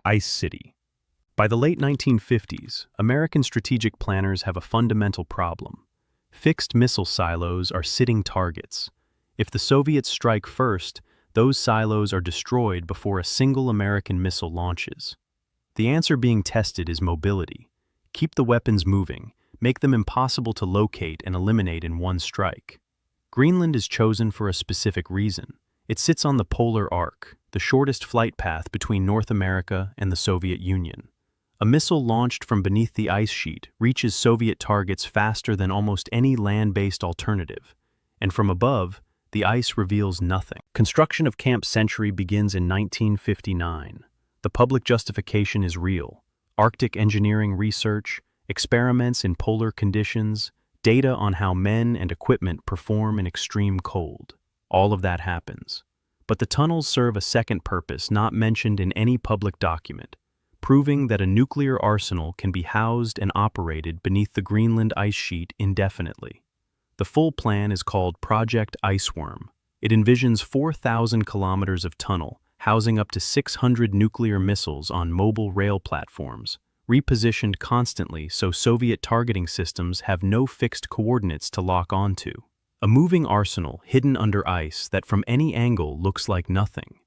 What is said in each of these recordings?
Ice City. By the late 1950s, American strategic planners have a fundamental problem. Fixed missile silos are sitting targets. If the Soviets strike first, those silos are destroyed before a single American missile launches. The answer being tested is mobility. Keep the weapons moving, make them impossible to locate and eliminate in one strike. Greenland is chosen for a specific reason. It sits on the polar arc, the shortest flight path between North America and the Soviet Union. A missile launched from beneath the ice sheet reaches Soviet targets faster than almost any land-based alternative, and from above, the ice reveals nothing. Construction of Camp Century begins in 1959. The public justification is real. Arctic engineering research, experiments in polar conditions, data on how men and equipment perform in extreme cold. All of that happens. But the tunnels serve a second purpose not mentioned in any public document, proving that a nuclear arsenal can be housed and operated beneath the Greenland ice sheet indefinitely. The full plan is called Project Iceworm. It envisions 4,000 kilometers of tunnel, housing up to 600 nuclear missiles on mobile rail platforms, repositioned constantly so Soviet targeting systems have no fixed coordinates to lock onto. A moving arsenal hidden under ice that from any angle looks like nothing.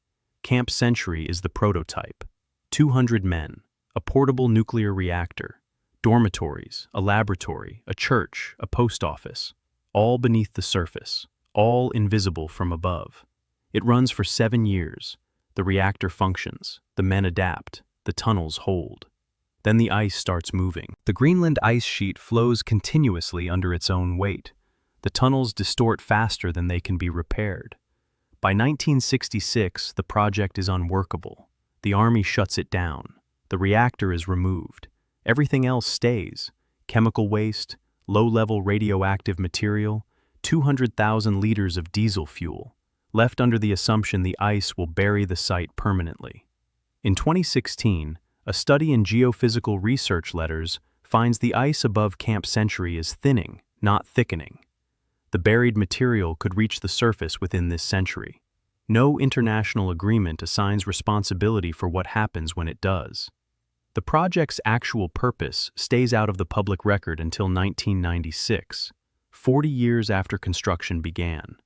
Camp Century is the prototype. 200 men, a portable nuclear reactor, dormitories, a laboratory, a church, a post office, all beneath the surface, all invisible from above. It runs for 7 years. The reactor functions, the men adapt, the tunnels hold. Then the ice starts moving. The Greenland ice sheet flows continuously under its own weight. The tunnels distort faster than they can be repaired. By 1966, the project is unworkable. The Army shuts it down. The reactor is removed. Everything else stays. Chemical waste, low-level radioactive material, 200,000 liters of diesel fuel, left under the assumption the ice will bury the site permanently. In 2016, a study in Geophysical Research Letters finds the ice above Camp Century is thinning, not thickening. The buried material could reach the surface within this century. No international agreement assigns responsibility for what happens when it does. The project's actual purpose stays out of the public record until 1996, 40 years after construction began.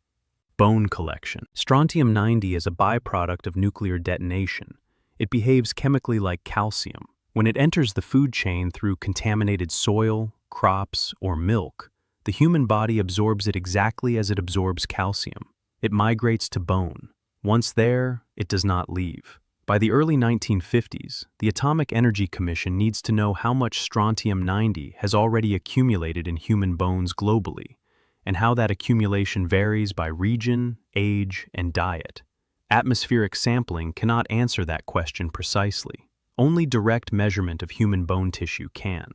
Bone collection. Strontium-90 is a byproduct of nuclear detonation. It behaves chemically like calcium. When it enters the food chain through contaminated soil, crops, or milk, the human body absorbs it exactly as it absorbs calcium. It migrates to bone. Once there, it does not leave. By the early 1950s, the Atomic Energy Commission needs to know how much strontium-90 has already accumulated in human bones globally, and how that accumulation varies by region, age, and diet. Atmospheric sampling cannot answer that question precisely. Only direct measurement of human bone tissue can.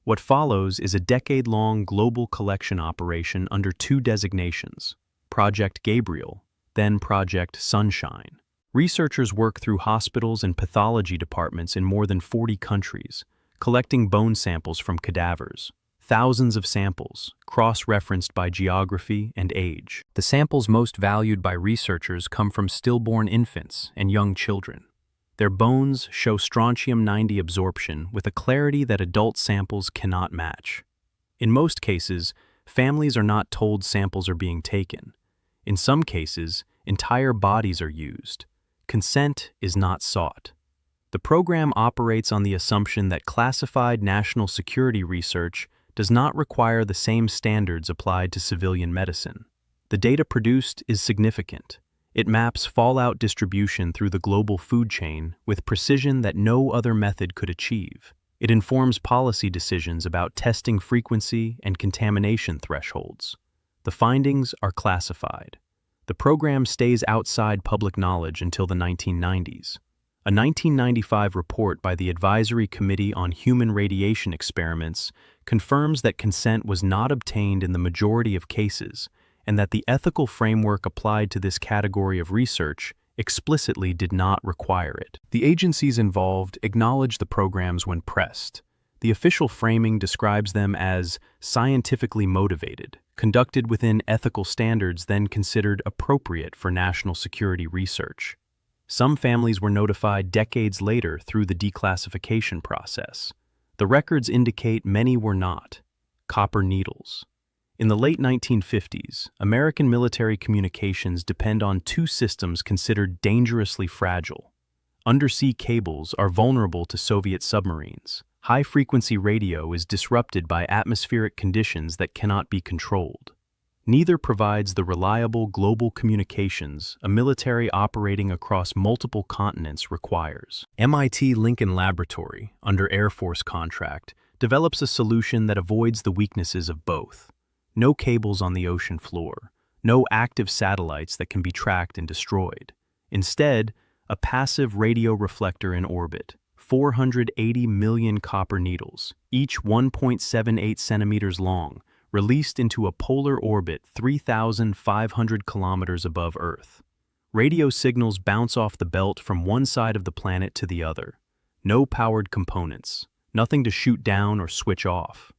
What follows is a decade-long global collection operation under 2 designations, Project Gabriel, then Project Sunshine. Researchers work through hospitals and pathology departments in more than 40 countries, collecting bone samples from cadavers. Thousands of samples, cross-referenced by geography and age. The samples most valued by researchers come from stillborn infants and young children. Their bones show strontium-90 absorption with a clarity that adult samples cannot match. In most cases, families are not told samples are being taken. In some cases, entire bodies are used. Consent is not sought. The program operates on the assumption that classified national security research does not require the same standards applied to civilian medicine. The data produced is significant. It maps fallout distribution through the global food chain with precision that no other method could achieve. It informs policy decisions about testing frequency and contamination thresholds. The findings are classified. The program stays outside public knowledge until the 1990s. A 1995 report by the Advisory Committee on Human Radiation Experiments confirms that consent was not obtained in the majority of cases, and that the ethical framework applied to this category of research explicitly did not require it. The agencies involved acknowledge the programs when pressed. The official framing describes them as scientifically motivated, conducted within ethical standards then considered appropriate for national security research. Some families were notified decades later through the declassification process. The records indicate many were not. Copper needles. In the late 1950s, American military communications depend on two systems considered dangerously fragile. Undersea cables are vulnerable to Soviet submarines. High-frequency radio is disrupted by atmospheric conditions that cannot be controlled. Neither provides the reliable global communications a military operating across multiple continents requires. MIT Lincoln Laboratory, under Air Force contract, develops a solution that avoids the weaknesses of both. No cables on the ocean floor, no active satellites that can be tracked and destroyed. Instead, a passive radio reflector in orbit, 480 million copper needles, each 1.78 centimeters long, released into a polar orbit 3,500 kilometers above Earth. Radio signals bounce off the belt from one side of the planet to the other. No powered components, nothing to shoot down or switch off.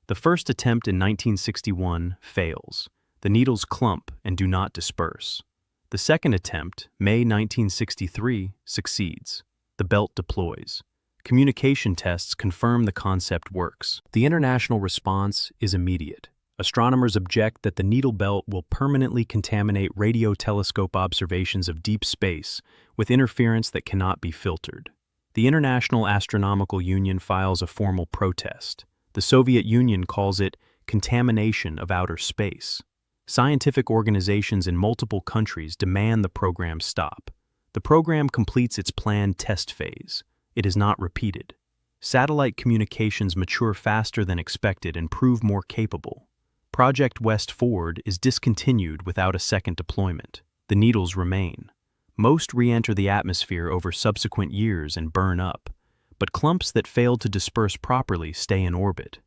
The first attempt in 1961 fails. The needles clump and do not disperse. The second attempt, May 1963, succeeds. The belt deploys. Communication tests confirm the concept works. The international response is immediate. Astronomers object that the needle belt will permanently contaminate radio telescope observations of deep space with interference that cannot be filtered. The International Astronomical Union files a formal protest. The Soviet Union calls it contamination of outer space. Scientific organizations in multiple countries demand the program stop. The program completes its planned test phase. It is not repeated. Satellite communications mature faster than expected and prove more capable. Project West Forward is discontinued without a second deployment. The needles remain. Most re-enter the atmosphere over subsequent years and burn up, but clumps that fail to disperse properly stay in orbit.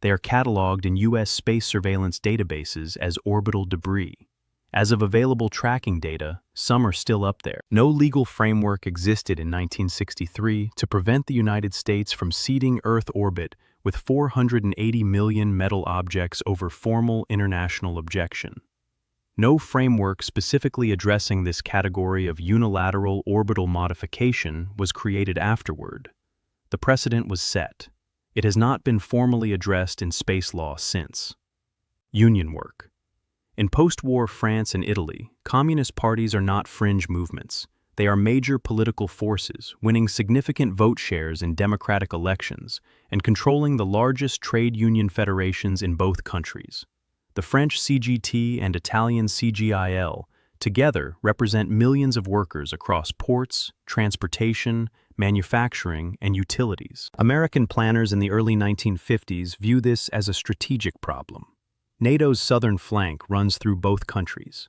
They are cataloged in U.S. space surveillance databases as orbital debris. As of available tracking data, some are still up there. No legal framework existed in 1963 to prevent the United States from seeding Earth orbit with 480 million metal objects over formal international objection. No framework specifically addressing this category of unilateral orbital modification was created afterward. The precedent was set. It has not been formally addressed in space law since. Union work. In post-war France and Italy, communist parties are not fringe movements. They are major political forces, winning significant vote shares in democratic elections and controlling the largest trade union federations in both countries. The French CGT and Italian CGIL together represent millions of workers across ports, transportation, manufacturing, and utilities. American planners in the early 1950s view this as a strategic problem. NATO's southern flank runs through both countries.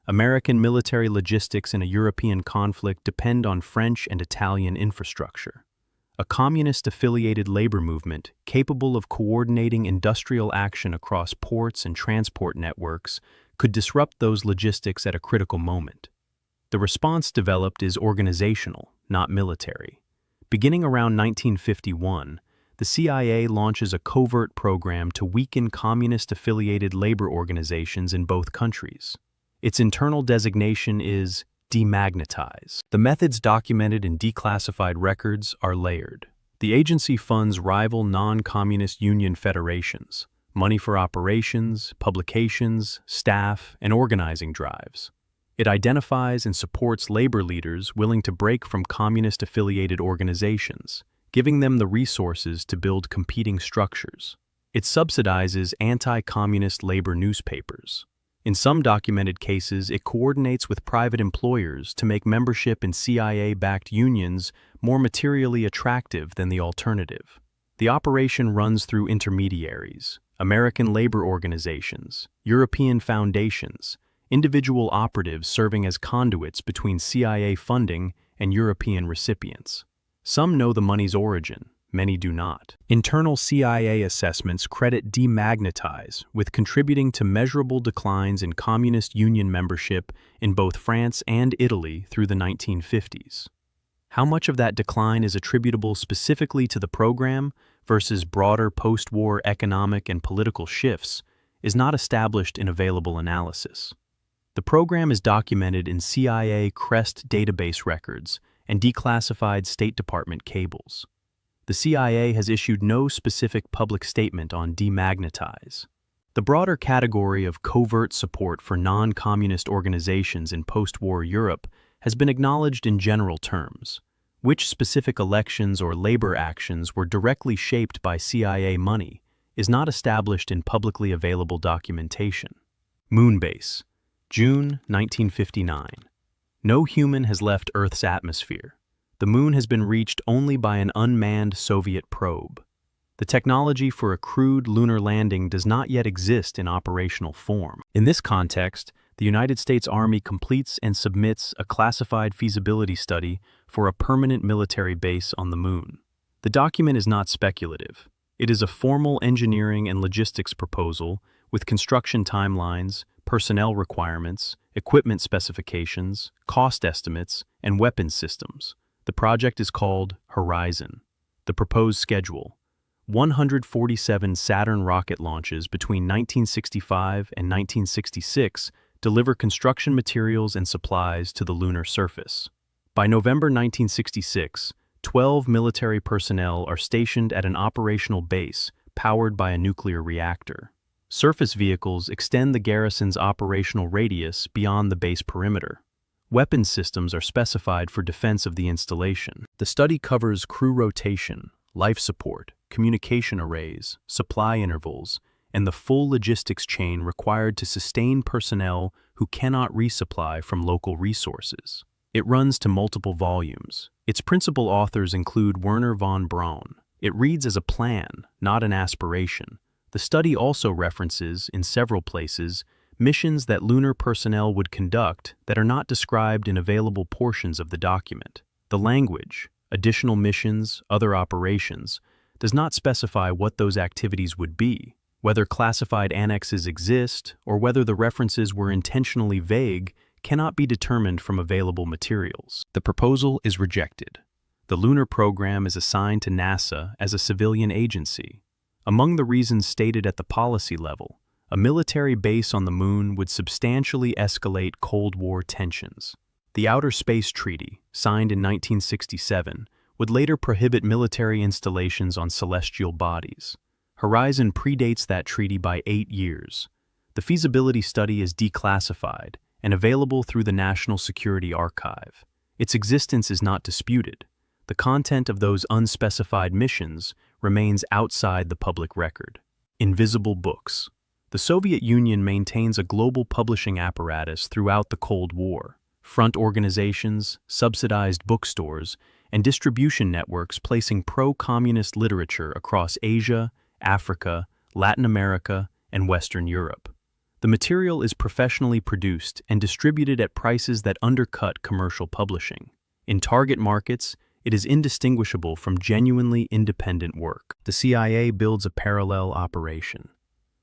American military logistics in a European conflict depend on French and Italian infrastructure. A communist-affiliated labor movement capable of coordinating industrial action across ports and transport networks could disrupt those logistics at a critical moment. The response developed is organizational, not military. Beginning around 1951, the CIA launches a covert program to weaken communist-affiliated labor organizations in both countries. Its internal designation is demagnetize. The methods documented in declassified records are layered. The agency funds rival non-communist union federations, money for operations, publications, staff, and organizing drives. It identifies and supports labor leaders willing to break from communist-affiliated organizations, giving them the resources to build competing structures. It subsidizes anti-communist labor newspapers. In some documented cases, it coordinates with private employers to make membership in CIA-backed unions more materially attractive than the alternative. The operation runs through intermediaries, American labor organizations, European foundations, individual operatives serving as conduits between CIA funding and European recipients. Some know the money's origin, many do not. Internal CIA assessments credit demagnetize with contributing to measurable declines in communist union membership in both France and Italy through the 1950s. How much of that decline is attributable specifically to the program versus broader post-war economic and political shifts is not established in available analysis. The program is documented in CIA CREST database records and declassified State Department cables. The CIA has issued no specific public statement on demagnetize. The broader category of covert support for non-communist organizations in post-war Europe has been acknowledged in general terms. Which specific elections or labor actions were directly shaped by CIA money is not established in publicly available documentation. Moonbase, June 1959. No human has left Earth's atmosphere. The moon has been reached only by an unmanned Soviet probe. The technology for a crewed lunar landing does not yet exist in operational form. In this context, the United States Army completes and submits a classified feasibility study for a permanent military base on the moon. The document is not speculative. It is a formal engineering and logistics proposal with construction timelines, personnel requirements, equipment specifications, cost estimates, and weapons systems. The project is called Horizon. The proposed schedule: 147 Saturn rocket launches between 1965 and 1966 deliver construction materials and supplies to the lunar surface. By November 1966, 12 military personnel are stationed at an operational base powered by a nuclear reactor. Surface vehicles extend the garrison's operational radius beyond the base perimeter. Weapons systems are specified for defense of the installation. The study covers crew rotation, life support, communication arrays, supply intervals, and the full logistics chain required to sustain personnel who cannot resupply from local resources. It runs to multiple volumes. Its principal authors include Wernher von Braun. It reads as a plan, not an aspiration. The study also references, in several places, missions that lunar personnel would conduct that are not described in available portions of the document. The language, additional missions, other operations, does not specify what those activities would be. Whether classified annexes exist or whether the references were intentionally vague cannot be determined from available materials. The proposal is rejected. The lunar program is assigned to NASA as a civilian agency. Among the reasons stated at the policy level, a military base on the moon would substantially escalate Cold War tensions. The Outer Space Treaty, signed in 1967, would later prohibit military installations on celestial bodies. Horizon predates that treaty by 8 years. The feasibility study is declassified and available through the National Security Archive. Its existence is not disputed. The content of those unspecified missions remains outside the public record. Invisible books. The Soviet Union maintains a global publishing apparatus throughout the Cold War. Front organizations, subsidized bookstores, and distribution networks placing pro-communist literature across Asia, Africa, Latin America, and Western Europe. The material is professionally produced and distributed at prices that undercut commercial publishing. In target markets, it is indistinguishable from genuinely independent work. The CIA builds a parallel operation.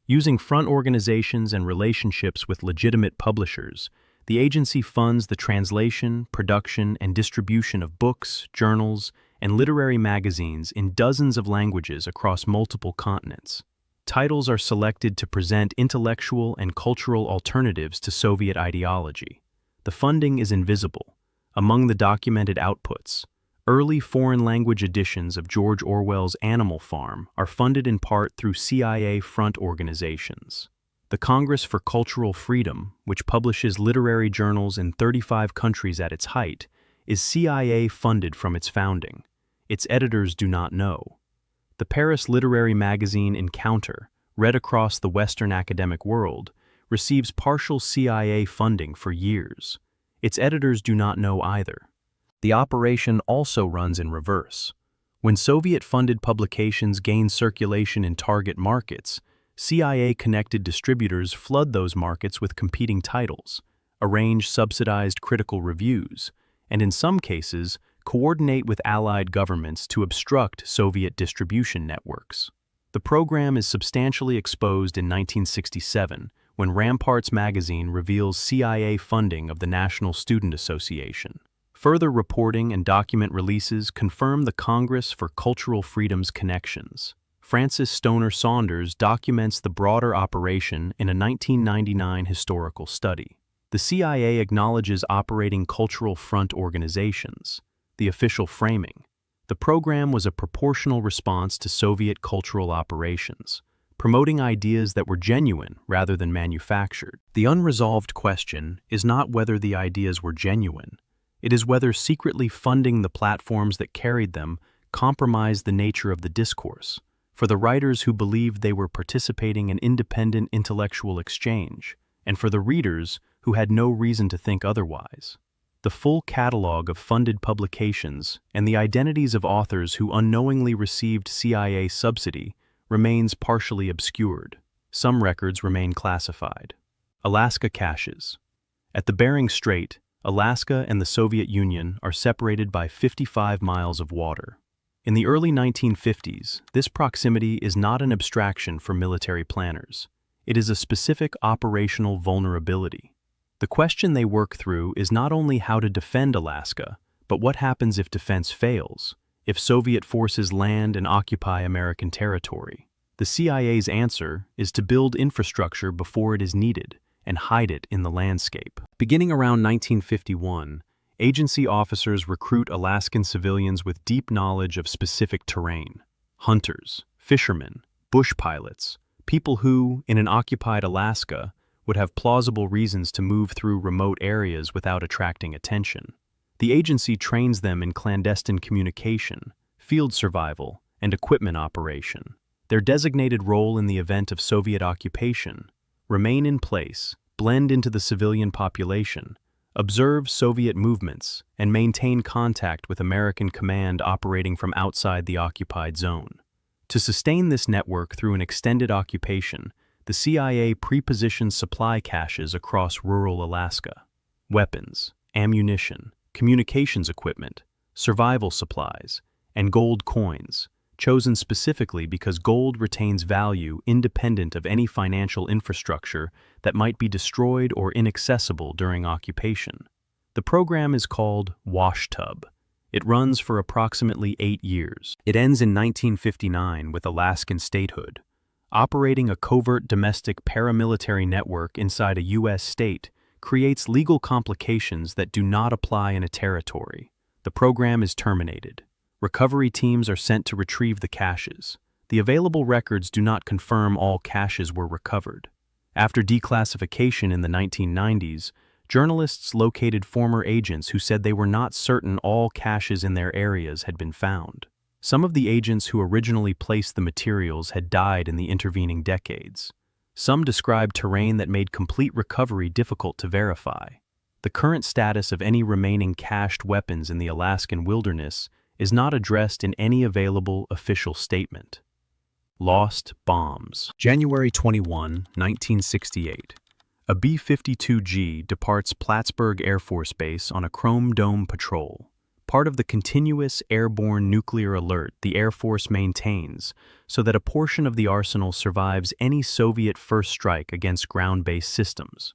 Using front organizations and relationships with legitimate publishers, the agency funds the translation, production, and distribution of books, journals, and literary magazines in dozens of languages across multiple continents. Titles are selected to present intellectual and cultural alternatives to Soviet ideology. The funding is invisible. Among the documented outputs, early foreign language editions of George Orwell's Animal Farm are funded in part through CIA front organizations. The Congress for Cultural Freedom, which publishes literary journals in 35 countries at its height, is CIA funded from its founding. Its editors do not know. The Paris literary magazine Encounter, read across the Western academic world, receives partial CIA funding for years. Its editors do not know either. The operation also runs in reverse. When Soviet-funded publications gain circulation in target markets, CIA-connected distributors flood those markets with competing titles, arrange subsidized critical reviews, and in some cases, coordinate with allied governments to obstruct Soviet distribution networks. The program is substantially exposed in 1967 when Ramparts magazine reveals CIA funding of the National Student Association. Further reporting and document releases confirm the Congress for Cultural Freedom's connections. Francis Stoner Saunders documents the broader operation in a 1999 historical study. The CIA acknowledges operating Cultural Front organizations. The official framing. The program was a proportional response to Soviet cultural operations, promoting ideas that were genuine rather than manufactured. The unresolved question is not whether the ideas were genuine. It is whether secretly funding the platforms that carried them compromised the nature of the discourse. For the writers who believed they were participating in independent intellectual exchange, and for the readers who had no reason to think otherwise. The full catalog of funded publications and the identities of authors who unknowingly received CIA subsidy remains partially obscured. Some records remain classified. Alaska caches. At the Bering Strait, Alaska and the Soviet Union are separated by 55 miles of water. In the early 1950s, this proximity is not an abstraction for military planners. It is a specific operational vulnerability. The question they work through is not only how to defend Alaska, but what happens if defense fails, if Soviet forces land and occupy American territory. The CIA's answer is to build infrastructure before it is needed and hide it in the landscape. Beginning around 1951, agency officers recruit Alaskan civilians with deep knowledge of specific terrain. Hunters, fishermen, bush pilots, people who, in an occupied Alaska, would have plausible reasons to move through remote areas without attracting attention. The agency trains them in clandestine communication, field survival, and equipment operation. Their designated role in the event of Soviet occupation: remain in place, blend into the civilian population, observe Soviet movements, and maintain contact with American command operating from outside the occupied zone. To sustain this network through an extended occupation, the CIA prepositions supply caches across rural Alaska. Weapons, ammunition, communications equipment, survival supplies, and gold coins, chosen specifically because gold retains value independent of any financial infrastructure that might be destroyed or inaccessible during occupation. The program is called Washtub. It runs for approximately 8 years. It ends in 1959 with Alaskan statehood. Operating a covert domestic paramilitary network inside a U.S. state creates legal complications that do not apply in a territory. The program is terminated. Recovery teams are sent to retrieve the caches. The available records do not confirm all caches were recovered. After declassification in the 1990s, journalists located former agents who said they were not certain all caches in their areas had been found. Some of the agents who originally placed the materials had died in the intervening decades. Some described terrain that made complete recovery difficult to verify. The current status of any remaining cached weapons in the Alaskan wilderness is not addressed in any available official statement. Lost bombs. January 21, 1968. A B-52G departs Plattsburgh Air Force Base on a Chrome Dome patrol, part of the continuous airborne nuclear alert the Air Force maintains so that a portion of the arsenal survives any Soviet first strike against ground-based systems.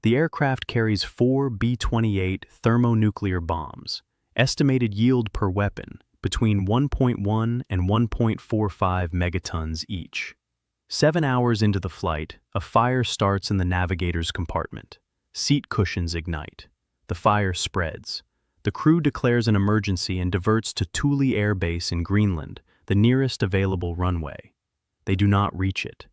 The aircraft carries 4 B-28 thermonuclear bombs, estimated yield per weapon between 1.1 and 1.45 megatons each. 7 hours into the flight, a fire starts in the navigator's compartment. Seat cushions ignite. The fire spreads. The crew declares an emergency and diverts to Thule Air Base in Greenland, the nearest available runway. They do not reach it.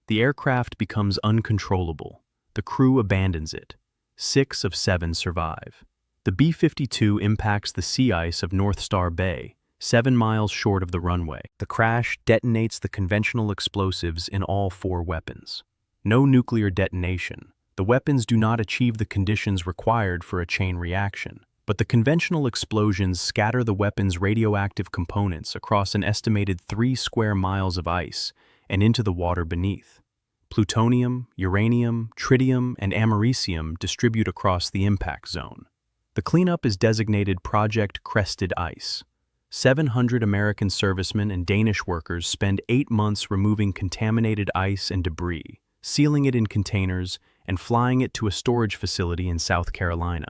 The aircraft becomes uncontrollable. The crew abandons it. 6 of 7 survive. The B-52 impacts the sea ice of North Star Bay, 7 miles short of the runway. The crash detonates the conventional explosives in all 4 weapons. No nuclear detonation. The weapons do not achieve the conditions required for a chain reaction. But the conventional explosions scatter the weapon's radioactive components across an estimated 3 square miles of ice and into the water beneath. Plutonium, uranium, tritium, and americium distribute across the impact zone. The cleanup is designated Project Crested Ice. 700 American servicemen and Danish workers spend 8 months removing contaminated ice and debris, sealing it in containers, and flying it to a storage facility in South Carolina.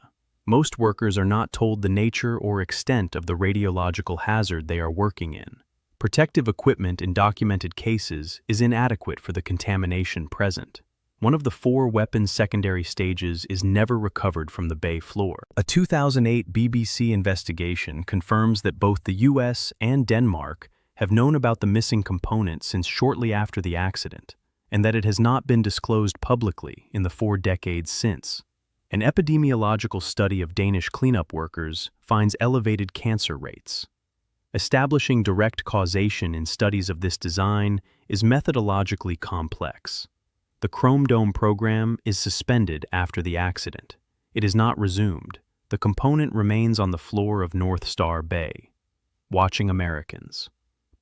Most workers are not told the nature or extent of the radiological hazard they are working in. Protective equipment in documented cases is inadequate for the contamination present. One of the 4 weapons secondary stages is never recovered from the bay floor. A 2008 BBC investigation confirms that both the US and Denmark have known about the missing component since shortly after the accident, and that it has not been disclosed publicly in the 4 decades since. An epidemiological study of Danish cleanup workers finds elevated cancer rates. Establishing direct causation in studies of this design is methodologically complex. The Chrome Dome program is suspended after the accident. It is not resumed. The component remains on the floor of North Star Bay. Watching Americans.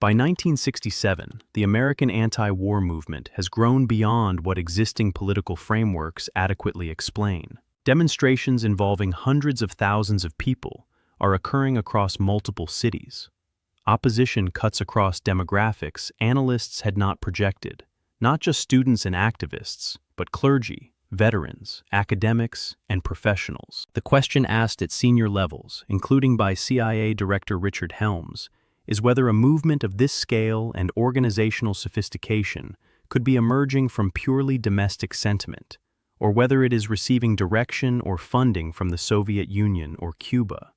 By 1967, the American anti-war movement has grown beyond what existing political frameworks adequately explain. Demonstrations involving hundreds of thousands of people are occurring across multiple cities. Opposition cuts across demographics analysts had not projected. Not just students and activists, but clergy, veterans, academics, and professionals. The question asked at senior levels, including by CIA Director Richard Helms, is whether a movement of this scale and organizational sophistication could be emerging from purely domestic sentiment, or whether it is receiving direction or funding from the Soviet Union or Cuba.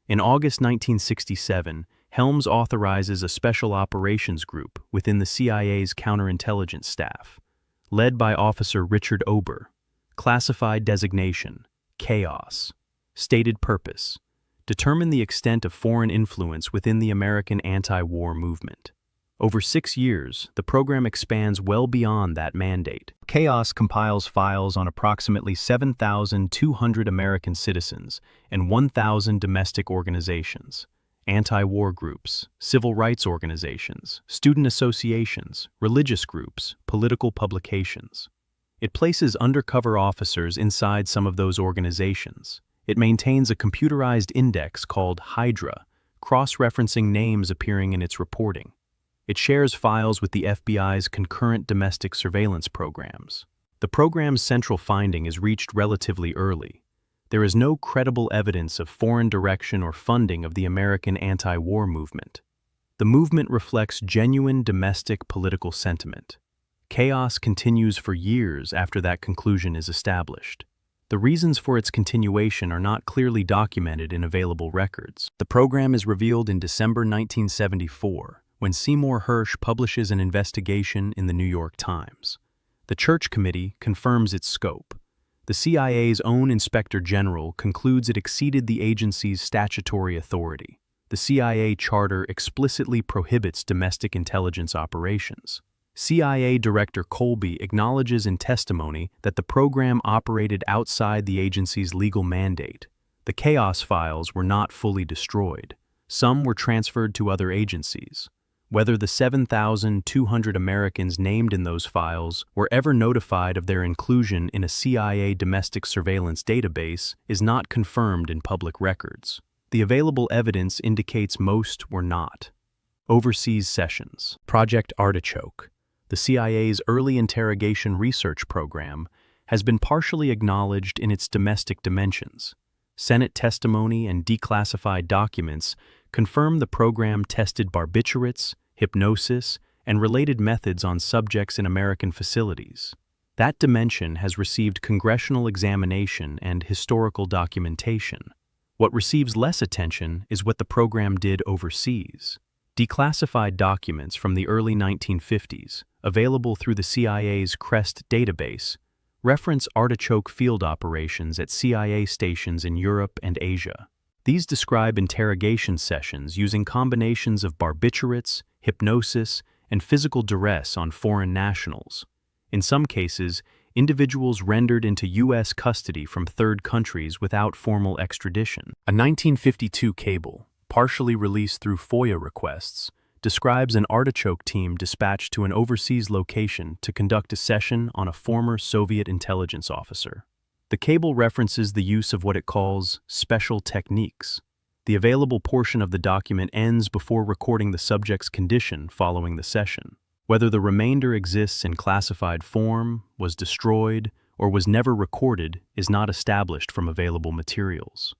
In August 1967, Helms authorizes a special operations group within the CIA's counterintelligence staff, led by Officer Richard Ober. Classified designation, Chaos. Stated purpose, determine the extent of foreign influence within the American anti-war movement. Over 6 years, the program expands well beyond that mandate. Chaos compiles files on approximately 7,200 American citizens and 1,000 domestic organizations. Anti-war groups, civil rights organizations, student associations, religious groups, political publications. It places undercover officers inside some of those organizations. It maintains a computerized index called Hydra, cross-referencing names appearing in its reporting. It shares files with the FBI's concurrent domestic surveillance programs. The program's central finding is reached relatively early. There is no credible evidence of foreign direction or funding of the American anti-war movement. The movement reflects genuine domestic political sentiment. Chaos continues for years after that conclusion is established. The reasons for its continuation are not clearly documented in available records. The program is revealed in December 1974, when Seymour Hersh publishes an investigation in the New York Times. The Church Committee confirms its scope. The CIA's own Inspector General concludes it exceeded the agency's statutory authority. The CIA charter explicitly prohibits domestic intelligence operations. CIA Director Colby acknowledges in testimony that the program operated outside the agency's legal mandate. The Chaos files were not fully destroyed. Some were transferred to other agencies. Whether the 7,200 Americans named in those files were ever notified of their inclusion in a CIA domestic surveillance database is not confirmed in public records. The available evidence indicates most were not. Overseas sessions. Project Artichoke, the CIA's early interrogation research program, has been partially acknowledged in its domestic dimensions. Senate testimony and declassified documents confirm the program tested barbiturates, hypnosis, and related methods on subjects in American facilities. That dimension has received congressional examination and historical documentation. What receives less attention is what the program did overseas. Declassified documents from the early 1950s, available through the CIA's CREST database, reference Artichoke field operations at CIA stations in Europe and Asia. These describe interrogation sessions using combinations of barbiturates, hypnosis, and physical duress on foreign nationals. In some cases, individuals rendered into U.S. custody from third countries without formal extradition. A 1952 cable, partially released through FOIA requests, describes an Artichoke team dispatched to an overseas location to conduct a session on a former Soviet intelligence officer. The cable references the use of what it calls special techniques. The available portion of the document ends before recording the subject's condition following the session. Whether the remainder exists in classified form, was destroyed, or was never recorded is not established from available materials.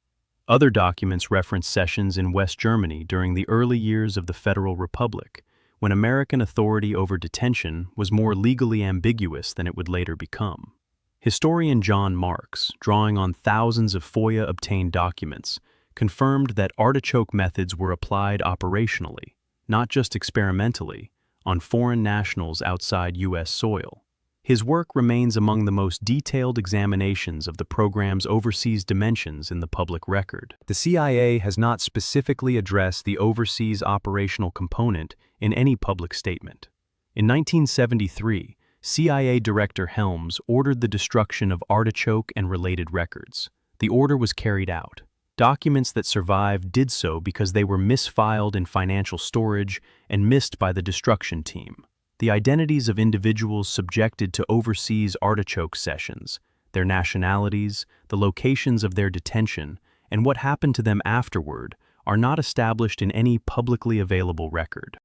Other documents reference sessions in West Germany during the early years of the Federal Republic, when American authority over detention was more legally ambiguous than it would later become. Historian John Marks, drawing on thousands of FOIA-obtained documents, confirmed that artichoke methods were applied operationally, not just experimentally, on foreign nationals outside U.S. soil. His work remains among the most detailed examinations of the program's overseas dimensions in the public record. The CIA has not specifically addressed the overseas operational component in any public statement. In 1973, CIA Director Helms ordered the destruction of artichoke and related records. The order was carried out. Documents that survived did so because they were misfiled in financial storage and missed by the destruction team. The identities of individuals subjected to overseas artichoke sessions, their nationalities, the locations of their detention, and what happened to them afterward are not established in any publicly available record.